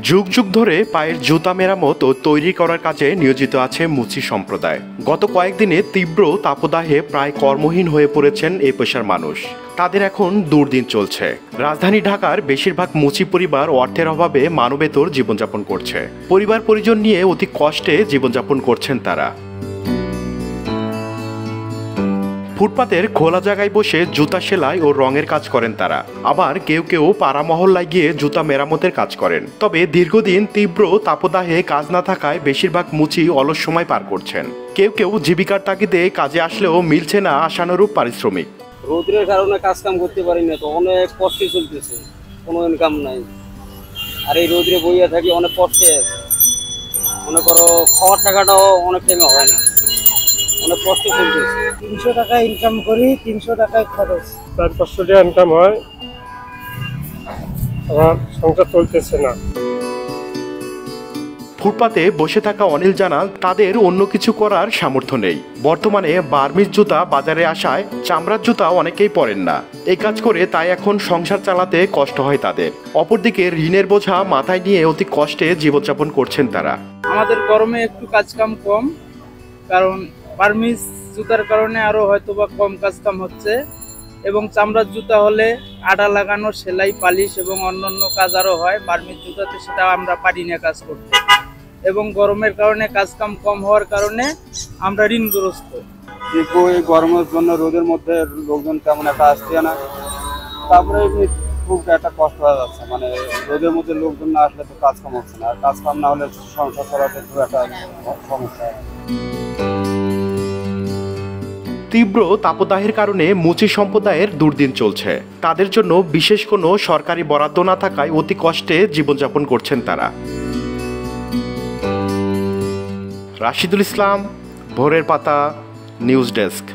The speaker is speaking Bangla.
যুগ যুগ ধরে পায়ের জুতা মেরামত ও তৈরি করার কাজে নিয়োজিত আছে মুচি সম্প্রদায়। গত কয়েকদিনে তীব্র তাপদাহে প্রায় কর্মহীন হয়ে পড়েছেন এই পেশার মানুষ। তাদের এখন দুর্দিন চলছে। রাজধানী ঢাকার বেশিরভাগ মুচি পরিবার অর্থের অভাবে মানবেতর জীবনযাপন করছে। পরিবার পরিজন নিয়ে অতি কষ্টে জীবনযাপন করছেন তারা। ফুটপাতের খোলা জায়গায় বসে জুতা সেলাই ও রঙের কাজ করেন তারা। আবার কেউ কেউ পাড়া মহল্লায় গিয়ে জুতা মেরামতের কাজ করেন। তবে দীর্ঘদিন তীব্র তাপদাহে কাজ না থাকায় বেশিরভাগ মুচি অলস সময় পার করছেন। কেউ কেউ জীবিকার তাগিদে কাজে আসলেও মিলছে না আশানুরূপ পারিশ্রমিক। রোদের কারণে কাজ কাম করতে পারি না, তো অনেক কষ্টে চলতেছে, কোনো ইনকাম নাই। আর এই রোদরে বইয়া থাকি অনেক কষ্টে আছে। মনে করো খাওয়ার টাকাটাও অনেক টাইমে হয় না, অনেক কষ্ট চলতেছে। 300 টাকা ইনকাম করি, 300 টাকায় খরচ। 400 টাকা ইনকাম হয়, আমার সংসার চলতেছে না। ফুটপাতে বসে থাকা অনিল জানান তাদের অন্য কিছু করার সামর্থ্য নেই। বর্তমানে বার্মিজ জুতা বাজারে আসায় চামড়ার জুতা অনেকেই পরেন না। এই কাজ করে তাই এখন সংসার চালাতে কষ্ট হয় তাদের। অপরদিকে ঋণের বোঝা মাথায় নিয়ে অতি কষ্টে জীবনযাপন করছেন তারা। আমাদের গরমে একটু কাজকাম কম, কারণ বার্মিজ জুতার কারণে আরো হয়তোবা কম কাজকাম হচ্ছে, এবং চামড়ার জুতা হলে আড়া লাগানো, সেলাই, পালিশ এবং অন্যান্য কাজ আরো হয়। বার্মিজ জুতাতে সেটা আমরা পারি না কাজ করতে, এবং গরমের কারণে কাজকাম কম হওয়ার কারণে আমরা ঋণগ্রস্ত। এই গরমের জন্য রোদের মধ্যে লোকজন তেমন একটা আসছে না, তারপরে খুব একটা কষ্ট হয়ে যাচ্ছে। মানে রোদের মধ্যে লোকজন না আসলে তো কাজ কাম হচ্ছে না, আর কাজ কাম না হলে সংসার চালাতে খুব একটা সমস্যা। তীব্র তাপদাহের কারণে মুচি সম্প্রদায়ের দুর্দিন চলছে। তাদের জন্য বিশেষ কোনো সরকারি বরাদ্দ না থাকায় অতি কষ্টে জীবনযাপন করছেন তারা। রাশিদুল ইসলাম, ভোরের পাতা, নিউজ ডেস্ক।